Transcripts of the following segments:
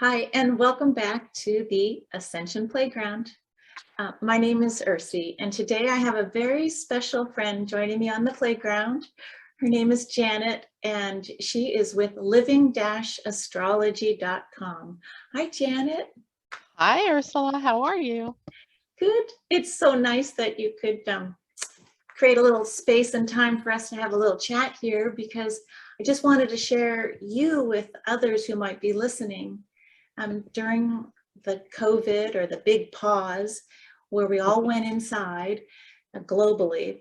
Hi, and welcome back to the Ascension Playground. My name is Ursie, and today I have a very special friend joining me on the playground. Her name is Janet, and she is with living-astrology.com. Hi, Janet. Hi, Ursula. How are you? Good. It's so nice that you could create a little space and time for us to have a little chat here, because I just wanted to share you with others who might be listening. During the COVID or the big pause where we all went inside globally,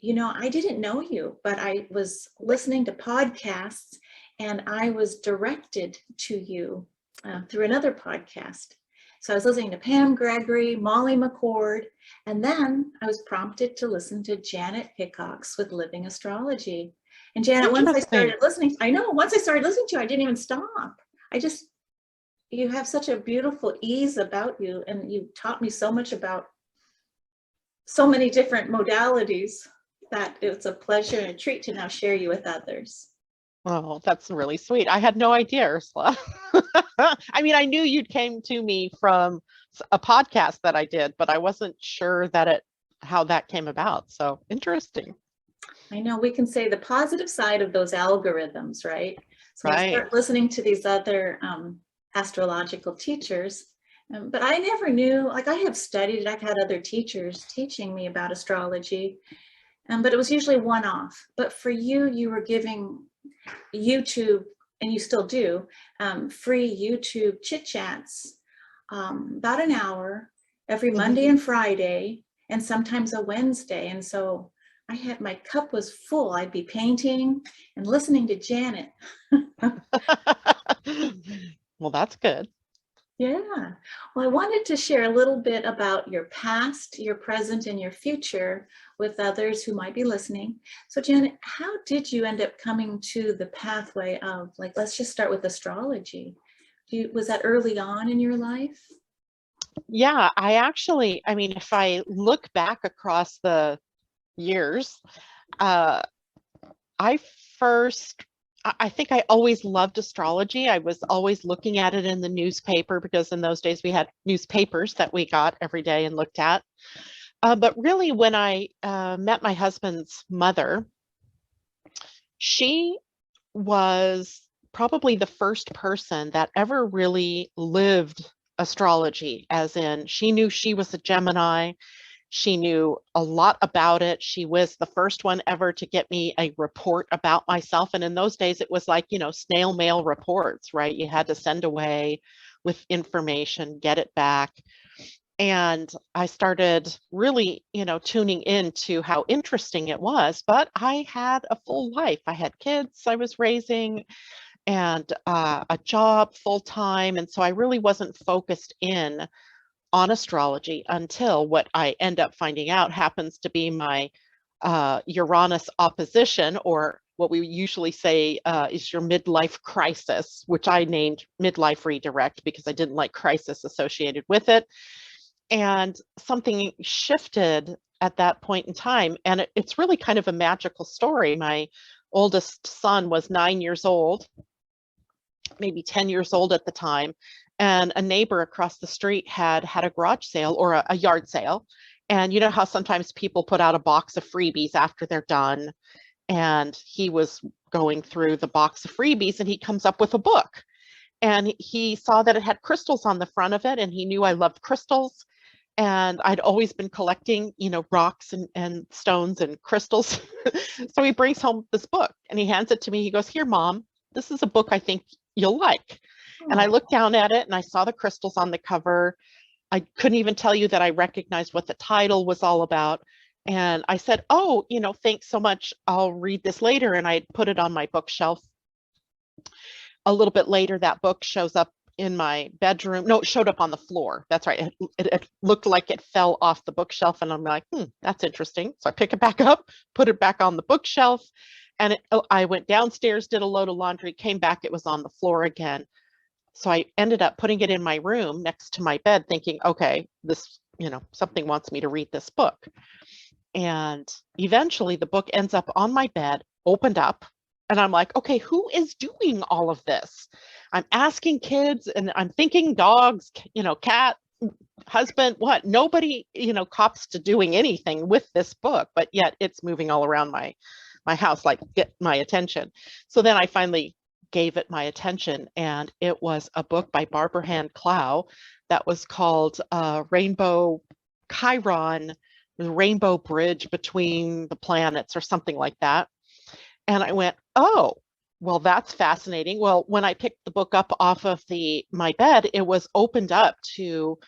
I didn't know you, but I was listening to podcasts and I was directed to you through another podcast. So I was listening to Pam Gregory, Molly McCord, and then I was prompted to listen to Janet Hickox with Living Astrology. And Janet, once I started listening to you, I didn't even stop. You have such a beautiful ease about you, and you taught me so much about so many different modalities that it's a pleasure and a treat to now share you with others. Oh, that's really sweet. I had no idea, Ursula. I mean, I knew you'd came to me from a podcast that I did, but I wasn't sure how that came about. So interesting. I know we can say the positive side of those algorithms, right? So Right. I start listening to these other astrological teachers, but I never knew, like I have studied, I've had other teachers teaching me about astrology, but it was usually one-off. But for you, you were giving YouTube, and you still do, free YouTube chit chats, about an hour every Monday and Friday, and sometimes a Wednesday. And so my cup was full. I'd be painting and listening to Janet. Well, that's good. Yeah. Well, I wanted to share a little bit about your past, your present, and your future with others who might be listening. So Janet, how did you end up coming to the pathway of, like, let's just start with astrology? Was that early on in your life? Yeah, I mean, if I look back across the years, I think I always loved astrology. I was always looking at it in the newspaper, because in those days we had newspapers that we got every day and looked at. But really, when I met my husband's mother, she was probably the first person that ever really lived astrology, as in she knew she was a Gemini. She knew a lot about it. She was the first one ever to get me a report about myself. And in those days, it was like, snail mail reports, right? You had to send away with information, get it back. And I started really, tuning into how interesting it was. But I had a full life. I had kids I was raising, and a job full time. And so I really wasn't focused in on astrology until what I end up finding out happens to be my Uranus opposition, or what we usually say is your midlife crisis, which I named midlife redirect because I didn't like crisis associated with it. And something shifted at that point in time. And it's really kind of a magical story. My oldest son was 9 years old, maybe 10 years old at the time. And a neighbor across the street had a garage sale, or a yard sale. And you know how sometimes people put out a box of freebies after they're done. And he was going through the box of freebies, and he comes up with a book. And he saw that it had crystals on the front of it, and he knew I loved crystals. And I'd always been collecting, rocks and stones and crystals. So he brings home this book and he hands it to me. He goes, "Here, Mom, this is a book I think you'll like." And I looked down at it and I saw the crystals on the cover. I couldn't even tell you that I recognized what the title was all about. And I said, "Oh, thanks so much. I'll read this later." And I put it on my bookshelf. A little bit later, that book shows up in my bedroom. No, it showed up on the floor. That's right. It looked like it fell off the bookshelf. And I'm like, that's interesting. So I pick it back up, put it back on the bookshelf. And I went downstairs, did a load of laundry, came back, it was on the floor again. So I ended up putting it in my room next to my bed, thinking, okay, this, something wants me to read this book. And eventually the book ends up on my bed, opened up, and I'm like, okay, who is doing all of this? I'm asking kids and I'm thinking dogs, cat, husband, what? Nobody, cops to doing anything with this book, but yet it's moving all around my house, like get my attention. So then I finally gave it my attention, and it was a book by Barbara Hand Clow that was called Rainbow Chiron, the Rainbow Bridge Between the Planets, or something like that. And I went, oh, well, that's fascinating. Well, when I picked the book up off of my bed, it was opened up to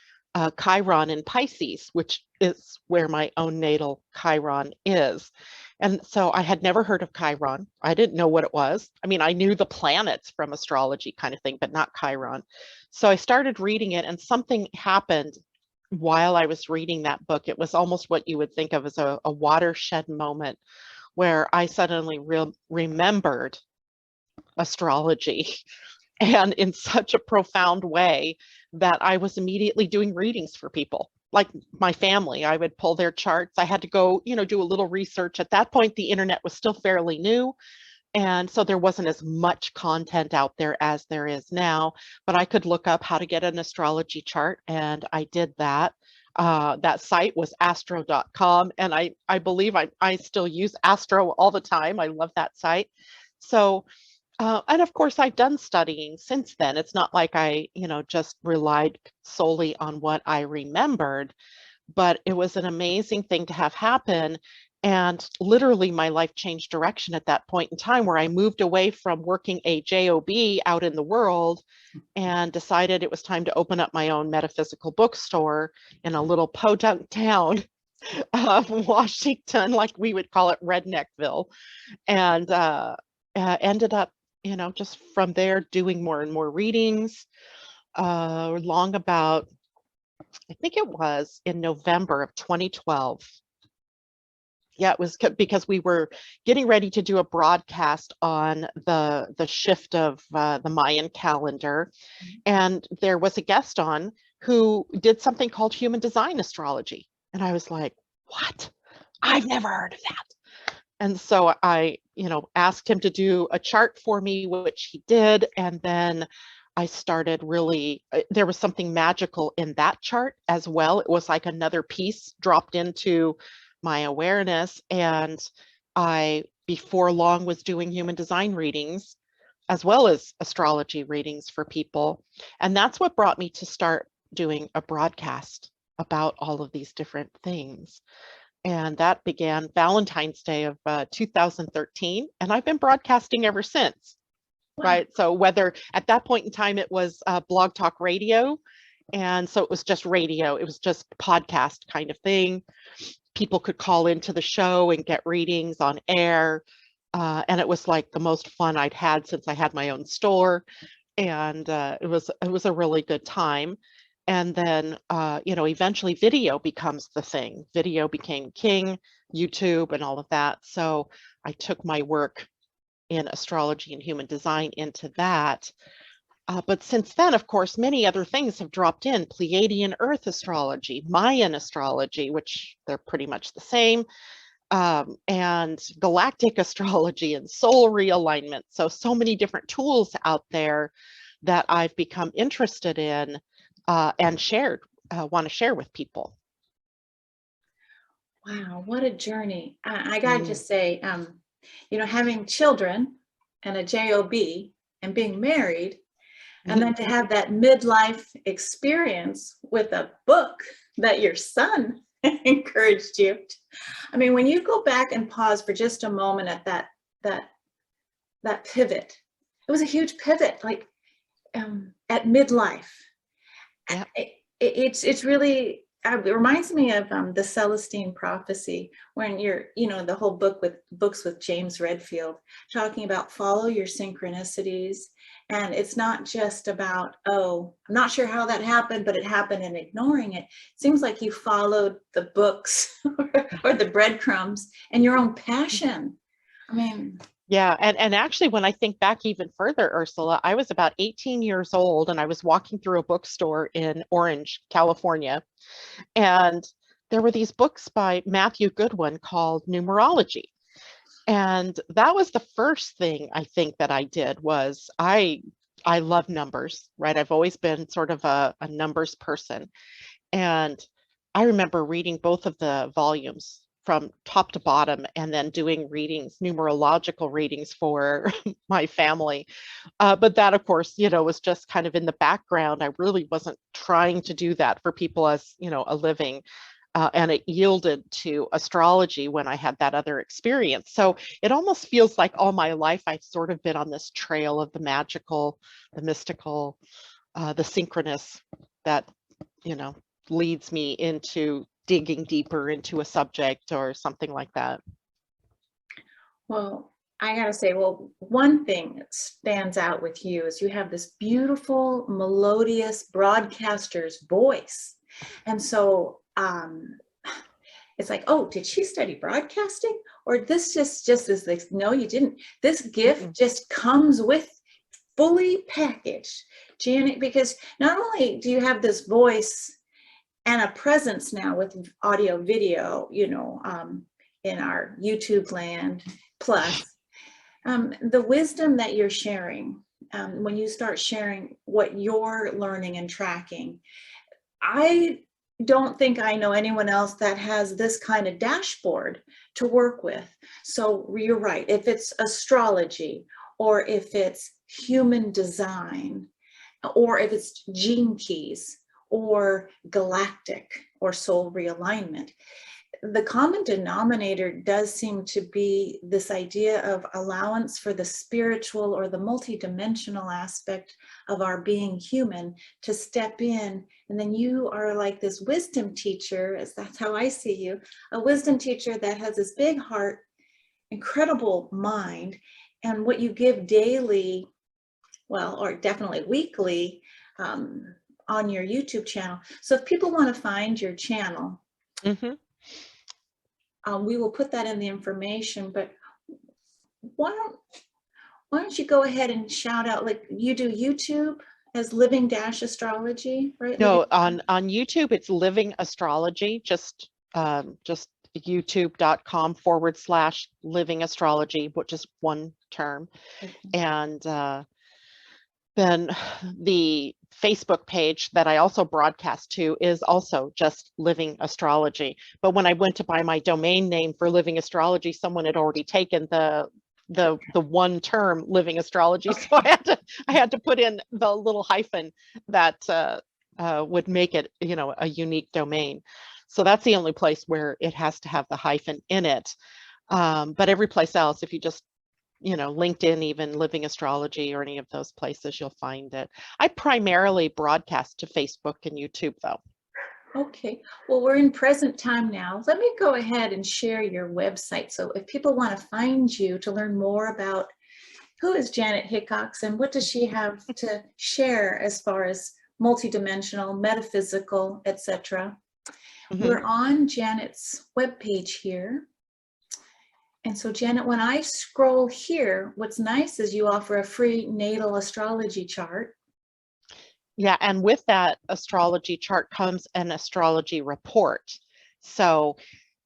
Chiron in Pisces, which is where my own natal Chiron is. And so I had never heard of Chiron. I didn't know what it was. I mean, I knew the planets from astrology kind of thing, but not Chiron. So I started reading it, and something happened while I was reading that book. It was almost what you would think of as a watershed moment, where I suddenly remembered astrology, and in such a profound way that I was immediately doing readings for people, like my family. I would pull their charts. I had to go, do a little research. At that point, the internet was still fairly new, and so there wasn't as much content out there as there is now, but I could look up how to get an astrology chart, and I did that. That site was astro.com, and I believe I still use Astro all the time. I love that site. So, and of course, I've done studying since then. It's not like I, just relied solely on what I remembered, but it was an amazing thing to have happen. And literally my life changed direction at that point in time, where I moved away from working a job out in the world and decided it was time to open up my own metaphysical bookstore in a little podunk town of Washington, like we would call it Redneckville. And ended up, just from there doing more and more readings, long about, I think it was in November of 2012. Yeah, it was because we were getting ready to do a broadcast on the shift of the Mayan calendar, and there was a guest on who did something called human design astrology, and I was like, "What? I've never heard of that." And so I, asked him to do a chart for me, which he did, and then I started really. There was something magical in that chart as well. It was like another piece dropped into my awareness, and I, before long, was doing human design readings as well as astrology readings for people. And that's what brought me to start doing a broadcast about all of these different things. And that began Valentine's Day of 2013, and I've been broadcasting ever since. Wow. Right. So whether at that point in time it was Blog Talk Radio, and so it was just radio, it was just podcast kind of thing. People could call into the show and get readings on air. And it was like the most fun I'd had since I had my own store. And it was a really good time. And then, eventually video becomes the thing. Video became king, YouTube and all of that. So I took my work in astrology and human design into that. But since then, of course, many other things have dropped in: Pleiadian Earth astrology, Mayan astrology, which they're pretty much the same, and galactic astrology and soul realignment. So many different tools out there that I've become interested in and want to share with people. Wow, what a journey. I gotta just say, having children and a job and being married, and then to have that midlife experience with a book that your son encouraged you. I mean, when you go back and pause for just a moment at that pivot, it was a huge pivot, like at midlife. Yep. It's really, it reminds me of the Celestine prophecy, when you're, the whole books with James Redfield, talking about follow your synchronicities. And it's not just about, oh, I'm not sure how that happened, but it happened, and ignoring it. Seems like you followed the books or the breadcrumbs and your own passion. I mean, yeah. And actually, when I think back even further, Ursula, I was about 18 years old, and I was walking through a bookstore in Orange, California. And there were these books by Matthew Goodwin called Numerology. And that was the first thing I think that I did was I love numbers, right? I've always been sort of a numbers person. And I remember reading both of the volumes from top to bottom and then doing readings, numerological readings for my family. But that, of course, was just kind of in the background. I really wasn't trying to do that for people as, a living. And it yielded to astrology when I had that other experience. So it almost feels like all my life I've sort of been on this trail of the magical, the mystical, the synchronous that, leads me into digging deeper into a subject or something like that. Well, I gotta say, well, one thing that stands out with you is you have this beautiful, melodious broadcaster's voice. And so it's like, oh, did she study broadcasting? Or this just is like, no, you didn't. This gift just comes with fully packaged, Janet, because not only do you have this voice and a presence now with audio, video, in our YouTube land, plus the wisdom that you're sharing, when you start sharing what you're learning and tracking, I don't think I know anyone else that has this kind of dashboard to work with. So you're right. If it's astrology, or if it's human design, or if it's gene keys, or galactic, or soul realignment, the common denominator does seem to be this idea of allowance for the spiritual or the multidimensional aspect of our being human to step in. And then you are like this wisdom teacher, as that's how I see you, a wisdom teacher that has this big heart, incredible mind, and what you give daily, well, or definitely weekly, on your YouTube channel. So if people want to find your channel, we will put that in the information, but why don't you go ahead and shout out, like you do YouTube as Living Dash Astrology, right? No, on YouTube, it's Living Astrology, just youtube.com/Living Astrology, which is one term. Okay. And then the Facebook page that I also broadcast to is also just Living Astrology. But when I went to buy my domain name for Living Astrology, someone had already taken the one term Living Astrology. Okay. So I had to put in the little hyphen that would make it, a unique domain. So that's the only place where it has to have the hyphen in it. But every place else, if you just LinkedIn, even Living Astrology, or any of those places, you'll find it. I primarily broadcast to Facebook and YouTube, though. Okay, well, we're in present time now. Let me go ahead and share your website. So if people want to find you to learn more about who is Janet Hickox and what does she have to share as far as multidimensional, metaphysical, etc. We're on Janet's webpage here. And so, Janet, when I scroll here, what's nice is you offer a free natal astrology chart. Yeah, and with that astrology chart comes an astrology report. So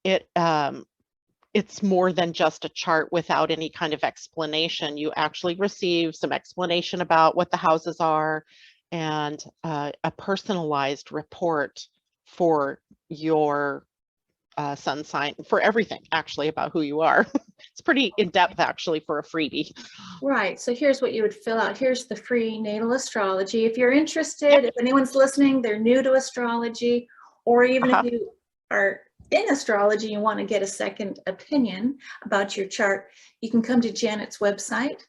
it's more than just a chart without any kind of explanation. You actually receive some explanation about what the houses are and a personalized report for your sun sign, for everything actually about who you are. It's pretty in-depth actually for a freebie. Right, so here's what you would fill out. Here's the free natal astrology. If you're interested, if anyone's listening, they're new to astrology, or even if you are in astrology and you want to get a second opinion about your chart, you can come to Janet's website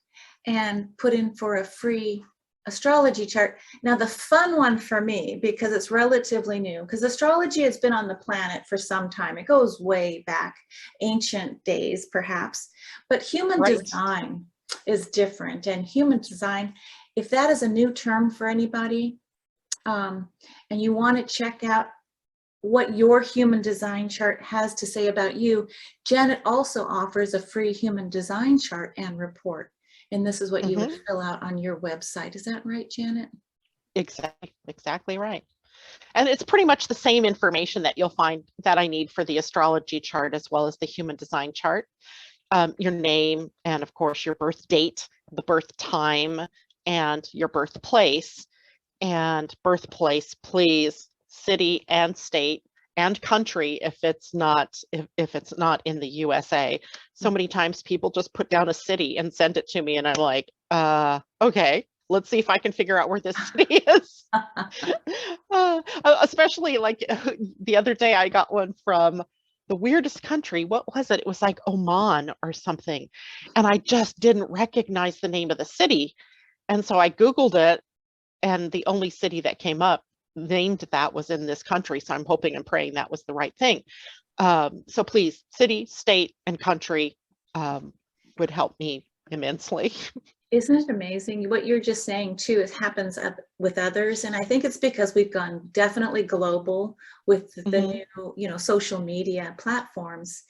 and put in for a free astrology chart. Now, the fun one for me, because it's relatively new, because astrology has been on the planet for some time. It goes way back, ancient days perhaps, but human design is different. And human design, if that is a new term for anybody, and you want to check out what your human design chart has to say about you, Janet also offers a free human design chart and report. And this is what you would fill out on your website. Is that right, Janet? Exactly right. And it's pretty much the same information that you'll find that I need for the astrology chart as well as the human design chart. Your name, and of course your birth date, the birth time, and your birthplace. And birthplace, please, city and state and country if it's not in the USA. So many times people just put down a city and send it to me, and I'm like, okay, let's see if I can figure out where this city is. Especially like the other day, I got one from the weirdest country. What was it? It was like Oman or something. And I just didn't recognize the name of the city. And so I Googled it, and the only city that came up named that was in this country. So I'm hoping and praying that was the right thing. So please, city, state, and country would help me immensely. Isn't it amazing? What you're just saying too, it happens with others. And I think it's because we've gone definitely global with the new, social media platforms.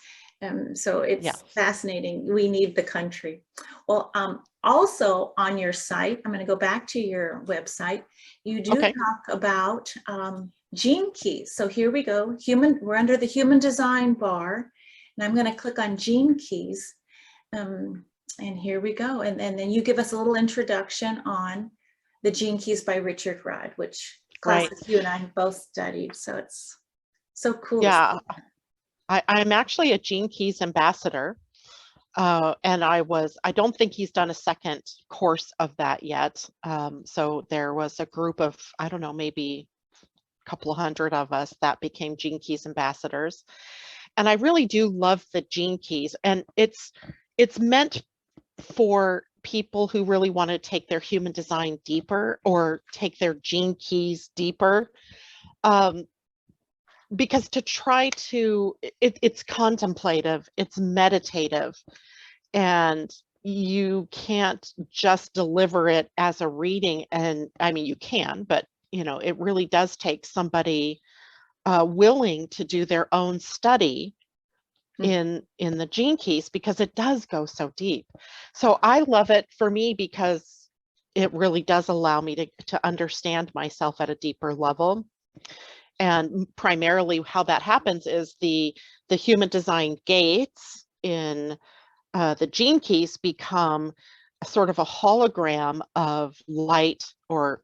So it's fascinating. We need the country. Well, also on your site, I'm going to go back to your website. You do talk about gene keys. So here we go. We're under the human design bar, and I'm going to click on gene keys. And here we go. And then you give us a little introduction on the Gene Keys by Richard Rudd, which classes you and I have both studied. So it's so cool. Yeah, I'm actually a Gene Keys ambassador. And I don't think he's done a second course of that yet. So there was a group of, I don't know, maybe a couple of hundred of us that became Gene Keys ambassadors. And I really do love the Gene Keys. And it's meant for people who really want to take their human design deeper or take their gene keys deeper, because to try to, it's contemplative, it's meditative, and you can't just deliver it as a reading. And I mean, you can, but it really does take somebody willing to do their own study in the gene keys, because it does go so deep. So I love it for me because it really does allow me to understand myself at a deeper level. And primarily how that happens is the human design gates in the gene keys become sort of a hologram of light or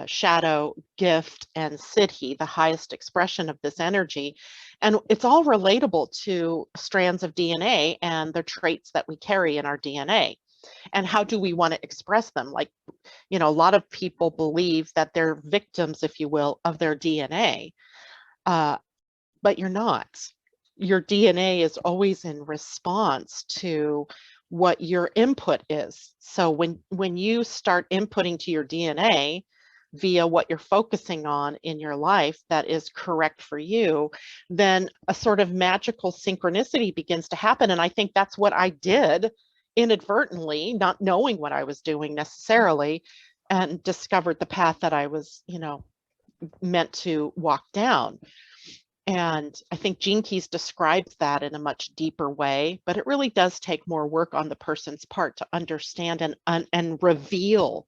shadow, gift, and siddhi, the highest expression of this energy. And it's all relatable to strands of DNA and the traits that we carry in our DNA. And how do we want to express them? Like, a lot of people believe that they're victims, if you will, of their DNA, but you're not. Your DNA is always in response to what your input is. So when you start inputting to your DNA via what you're focusing on in your life that is correct for you, then a sort of magical synchronicity begins to happen. And I think that's what I did inadvertently, not knowing what I was doing necessarily, and discovered the path that I was, meant to walk down. And I think Gene Keys describes that in a much deeper way, but it really does take more work on the person's part to understand and reveal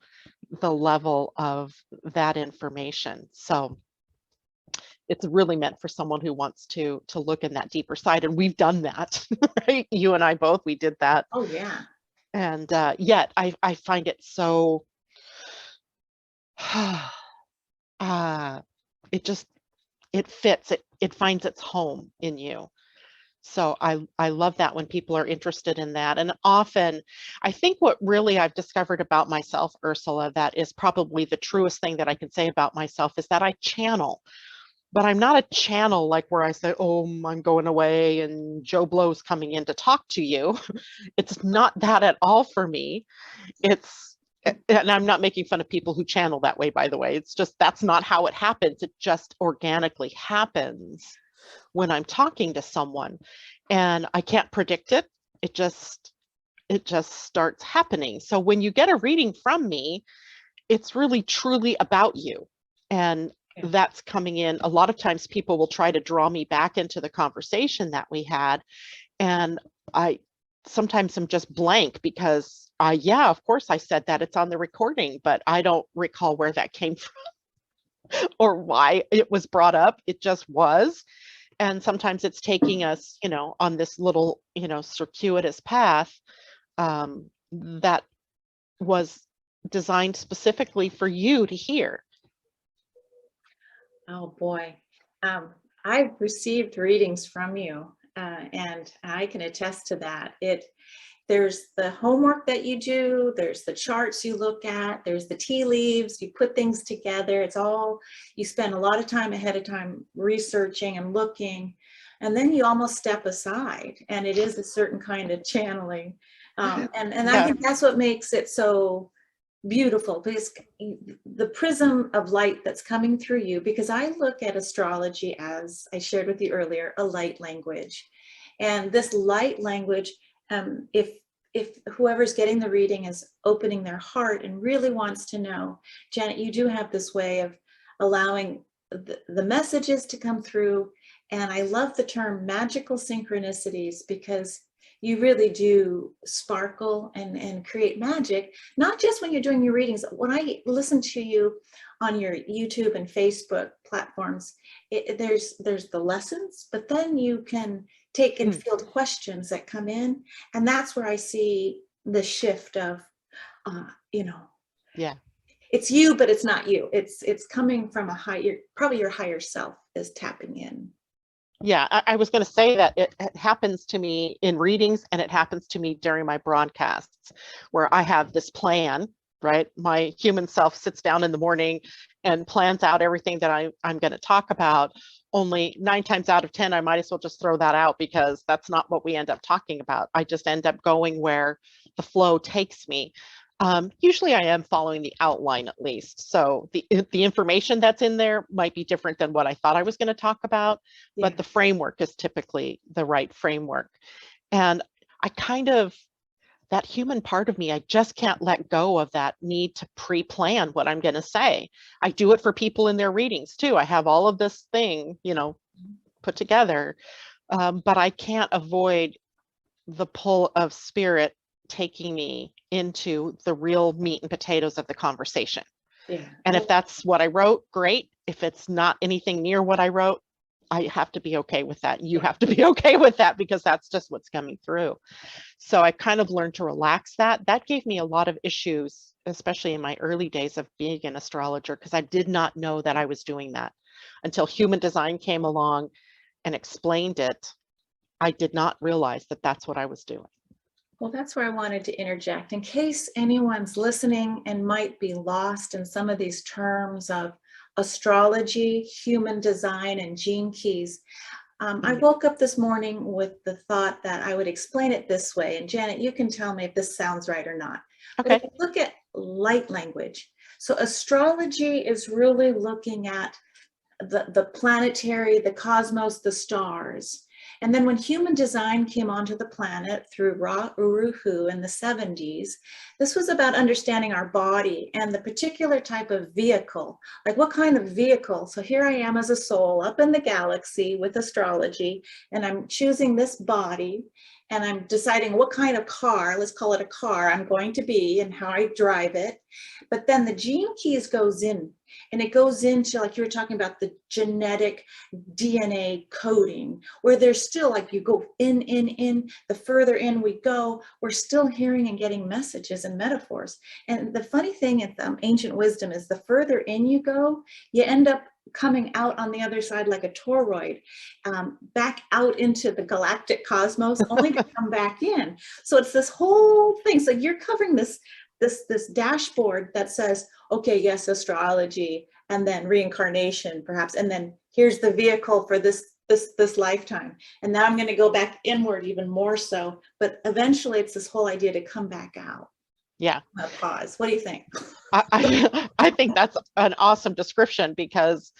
the level of that information. So it's really meant for someone who wants to look in that deeper side. And we've done that, right? You and I both, we did that. Oh, yeah. And yet I find it so, it fits, it finds its home in you. So I love that when people are interested in that. And often, I think what really I've discovered about myself, Ursula, that is probably the truest thing that I can say about myself, is that I channel. But I'm not a channel like where I say, oh, I'm going away and Joe Blow's coming in to talk to you. It's not that at all for me. And I'm not making fun of people who channel that way, by the way. It's just, that's not how it happens. It just organically happens when I'm talking to someone, and I can't predict it. It just starts happening. So when you get a reading from me, it's really truly about you. And that's coming in. A lot of times people will try to draw me back into the conversation that we had. And sometimes I'm just blank because yeah, of course I said that, it's on the recording, but I don't recall where that came from. or why it was brought up. It just was. And sometimes it's taking us, on this little, circuitous path that was designed specifically for you to hear. Oh boy. I've received readings from you, and I can attest to that. There's the homework that you do, there's the charts you look at, there's the tea leaves, you put things together. You spend a lot of time ahead of time researching and looking, and then you almost step aside, and it is a certain kind of channeling. And I Yeah. think that's what makes it so beautiful, because the prism of light that's coming through you, because I look at astrology, as I shared with you earlier, a light language. And this light language, if whoever's getting the reading is opening their heart and really wants to know, Janet, you do have this way of allowing the messages to come through. And I love the term magical synchronicities, because you really do sparkle and create magic, not just when you're doing your readings. When I listen to you on your YouTube and Facebook platforms, there's the lessons, but then you can take and field questions that come in. And that's where I see the shift of, Yeah. it's you, but it's not you. It's coming from probably your higher self is tapping in. Yeah, I was going to say that it happens to me in readings, and it happens to me during my broadcasts, where I have this plan, right? My human self sits down in the morning and plans out everything that I'm going to talk about. Only 9 times out of 10, I might as well just throw that out, because that's not what we end up talking about. I just end up going where the flow takes me. Usually I am following the outline, at least. So the information that's in there might be different than what I thought I was going to talk about, but the framework is typically the right framework. And that human part of me, I just can't let go of that need to pre-plan what I'm going to say. I do it for people in their readings too. I have all of this thing, put together, but I can't avoid the pull of spirit taking me into the real meat and potatoes of the conversation. Yeah. And if that's what I wrote, great. If it's not anything near what I wrote, I have to be okay with that. You have to be okay with that, because that's just what's coming through. So I kind of learned to relax that. That gave me a lot of issues, especially in my early days of being an astrologer, because I did not know that I was doing that until human design came along and explained it. I did not realize that that's what I was doing. Well, that's where I wanted to interject, in case anyone's listening and might be lost in some of these terms of astrology, human design, and gene keys. I woke up this morning with the thought that I would explain it this way. And Janet, you can tell me if this sounds right or not. Okay. But if you look at light language, so astrology is really looking at the planetary, the cosmos, the stars. And then when human design came onto the planet through Ra Uru Hu in the 70s, this was about understanding our body and the particular type of vehicle, like what kind of vehicle. So here I am as a soul up in the galaxy with astrology, and I'm choosing this body, and I'm deciding what kind of car, let's call it a car, I'm going to be and how I drive it. But then the gene keys goes in, and it goes into, like you were talking about, the genetic DNA coding, where there's still, like, you go in, the further in we go, we're still hearing and getting messages and metaphors. And the funny thing in ancient wisdom is the further in you go, you end up coming out on the other side like a toroid, back out into the galactic cosmos, only to come back in. So it's this whole thing. So you're covering this dashboard that says, okay, yes, astrology, and then reincarnation perhaps, and then here's the vehicle for this lifetime, and now I'm going to go back inward even more so. But eventually it's this whole idea to come back out. Yeah. Pause. What do you think? I think that's an awesome description, because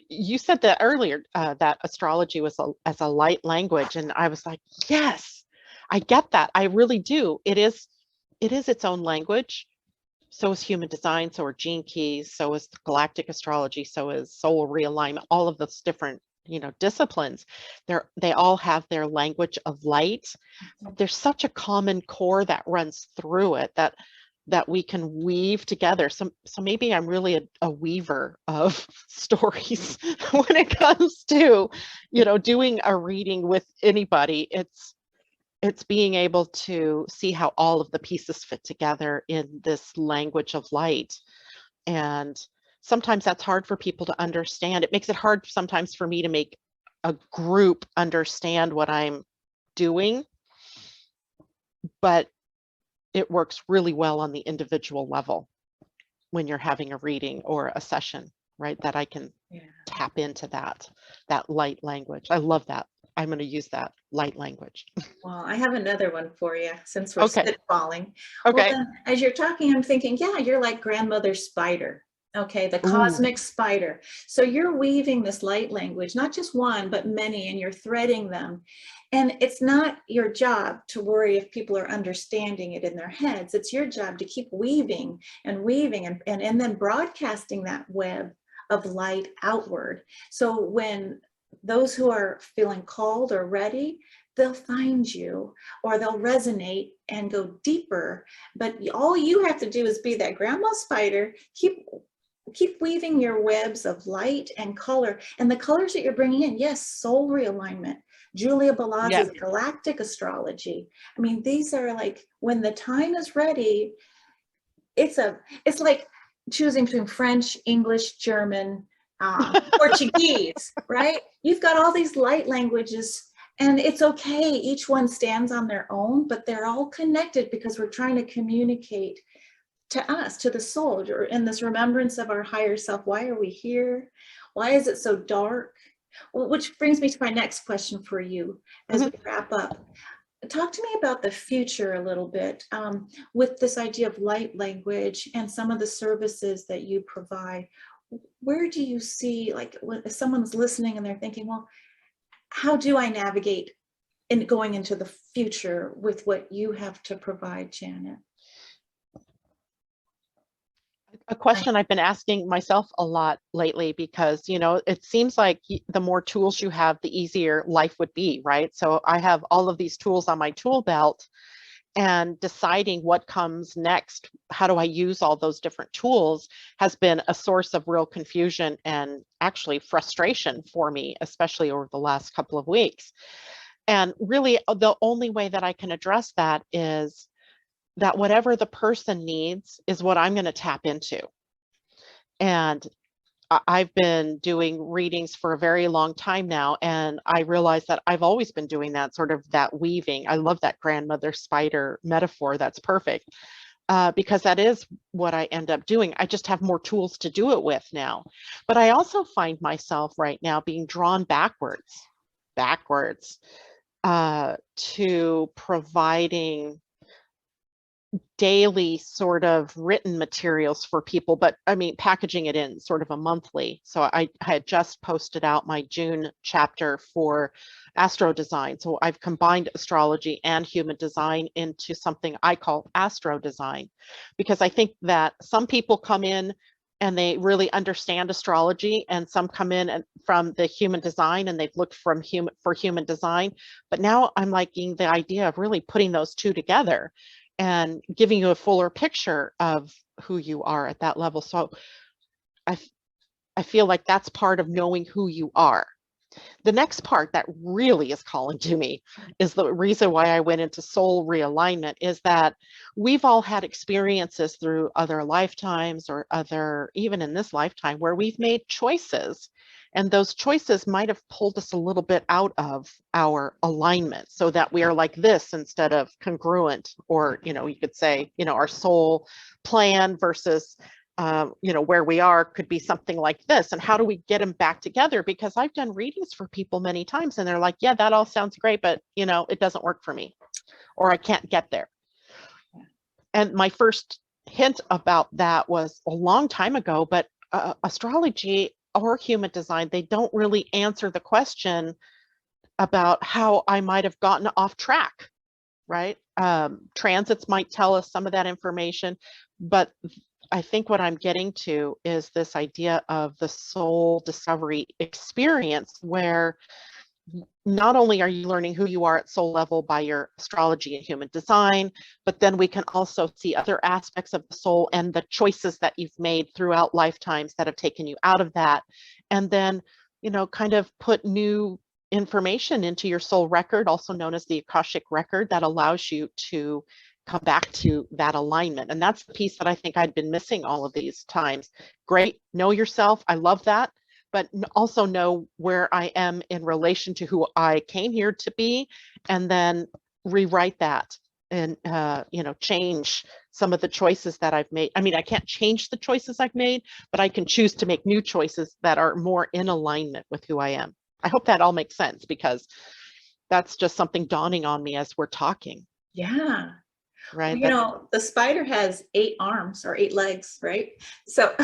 you said that earlier, that astrology was as a light language, and I was like, yes, I get that. I really do. It is its own language. So is human design, so are gene keys, so is galactic astrology, so is soul realignment, all of those different, disciplines. They all have their language of light. There's such a common core that runs through it, that that we can weave together. So maybe I'm really a weaver of stories when it comes to, doing a reading with anybody. It's being able to see how all of the pieces fit together in this language of light. And sometimes that's hard for people to understand. It makes it hard sometimes for me to make a group understand what I'm doing, but it works really well on the individual level when you're having a reading or a session, right? That I can tap into that light language. I love that. I'm going to use that light language. Well, I have another one for you since we're Okay. spitballing. Well, Okay. then, as you're talking, I'm thinking, yeah, you're like grandmother spider. Okay, the Ooh. cosmic spider. So you're weaving this light language, not just one, but many, and you're threading them. And it's not your job to worry if people are understanding it in their heads. It's your job to keep weaving and weaving and then broadcasting that web of light outward. So when those who are feeling called or ready, they'll find you or they'll resonate and go deeper. But all you have to do is be that grandma spider, keep weaving your webs of light and color, and the colors that you're bringing in. Yes, soul realignment, Julia Balaz's galactic astrology. I mean, these are like, when the time is ready, it's like choosing between French, English, German, Portuguese, right? You've got all these light languages, and it's okay. Each one stands on their own, but they're all connected because we're trying to communicate to us, to the soul, or in this remembrance of our higher self. Why are we here? Why is it so dark? Well, which brings me to my next question for you as we wrap up. Talk to me about the future a little bit, with this idea of light language and some of the services that you provide. Where do you see, like, if someone's listening and they're thinking, well, how do I navigate in going into the future with what you have to provide, Janet? A question I've been asking myself a lot lately, because, it seems like the more tools you have, the easier life would be, right? So I have all of these tools on my tool belt, and deciding what comes next, how do I use all those different tools, has been a source of real confusion and actually frustration for me, especially over the last couple of weeks. And really, the only way that I can address that is that whatever the person needs is what I'm going to tap into. And I've been doing readings for a very long time now, and I realize that I've always been doing that, sort of that weaving. I love that grandmother spider metaphor. That's perfect, because that is what I end up doing. I just have more tools to do it with now. But I also find myself right now being drawn backwards to providing daily sort of written materials for people, but I mean, packaging it in sort of a monthly. So I had just posted out my June chapter for astro design. So I've combined astrology and human design into something I call astro design, because I think that some people come in and they really understand astrology, and some come in and from the human design and they've looked for human design. But now I'm liking the idea of really putting those two together and giving you a fuller picture of who you are at that level. So I feel like that's part of knowing who you are. The next part that really is calling to me is the reason why I went into soul realignment, is that we've all had experiences through other lifetimes or even in this lifetime, where we've made choices. And those choices might have pulled us a little bit out of our alignment, so that we are like this instead of congruent, or, you could say, our soul plan versus where we are could be something like this. And how do we get them back together? Because I've done readings for people many times and they're like, yeah, that all sounds great, but it doesn't work for me, or I can't get there. And my first hint about that was a long time ago, but astrology or human design, they don't really answer the question about how I might have gotten off track, right? Transits might tell us some of that information, but I think what I'm getting to is this idea of the soul discovery experience, where not only are you learning who you are at soul level by your astrology and human design, but then we can also see other aspects of the soul and the choices that you've made throughout lifetimes that have taken you out of that. And then, kind of put new information into your soul record, also known as the Akashic record, that allows you to come back to that alignment. And that's the piece that I think I'd been missing all of these times. Great, know yourself. I love that. But also know where I am in relation to who I came here to be, and then rewrite that and, change some of the choices that I've made. I mean, I can't change the choices I've made, but I can choose to make new choices that are more in alignment with who I am. I hope that all makes sense, because that's just something dawning on me as we're talking. Yeah. Right. The spider has 8 arms or 8 legs, right? So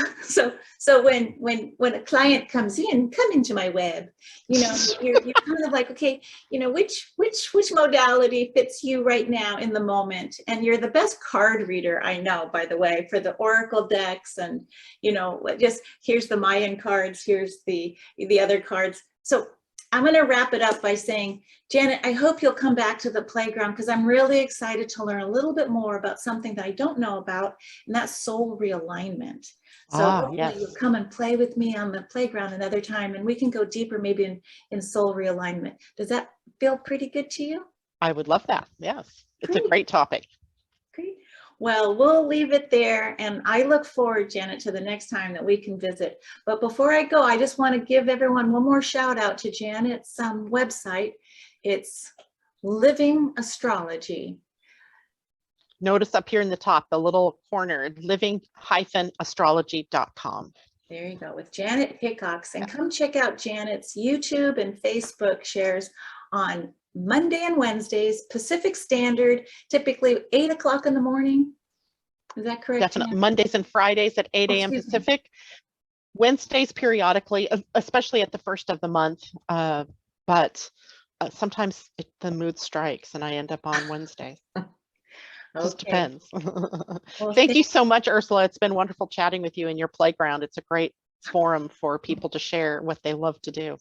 when a client comes in, come into my web, you're kind of like, okay, which modality fits you right now in the moment? And you're the best card reader I know, by the way, for the Oracle decks, and just here's the Mayan cards, here's the other cards. So I'm going to wrap it up by saying, Janet, I hope you'll come back to the playground, because I'm really excited to learn a little bit more about something that I don't know about, and that's soul realignment. So hopefully yes. you'll come and play with me on the playground another time, and we can go deeper maybe in soul realignment. Does that feel pretty good to you? I would love that. Yes. It's a great topic. Great. Well, we'll leave it there, and I look forward, Janet, to the next time that we can visit. But before I go, I just want to give everyone one more shout out to Janet's website. It's Living Astrology. Notice up here in the top, the little corner, living-astrology.com. There you go, with Janet Hickox. And come check out Janet's YouTube and Facebook shares on Monday and Wednesdays, Pacific Standard, typically 8 o'clock in the morning. Is that correct? Definitely. Janet? Mondays and Fridays at 8 a.m. Pacific. Wednesdays periodically, especially at the first of the month. But sometimes the mood strikes and I end up on Wednesday. Just depends. Well, thank you so much, Ursula. It's been wonderful chatting with you in your playground. It's a great forum for people to share what they love to do.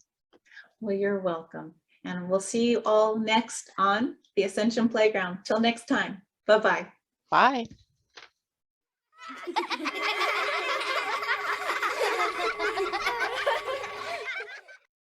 Well, you're welcome. And we'll see you all next on the Ascension Playground. Till next time. Bye-bye. Bye.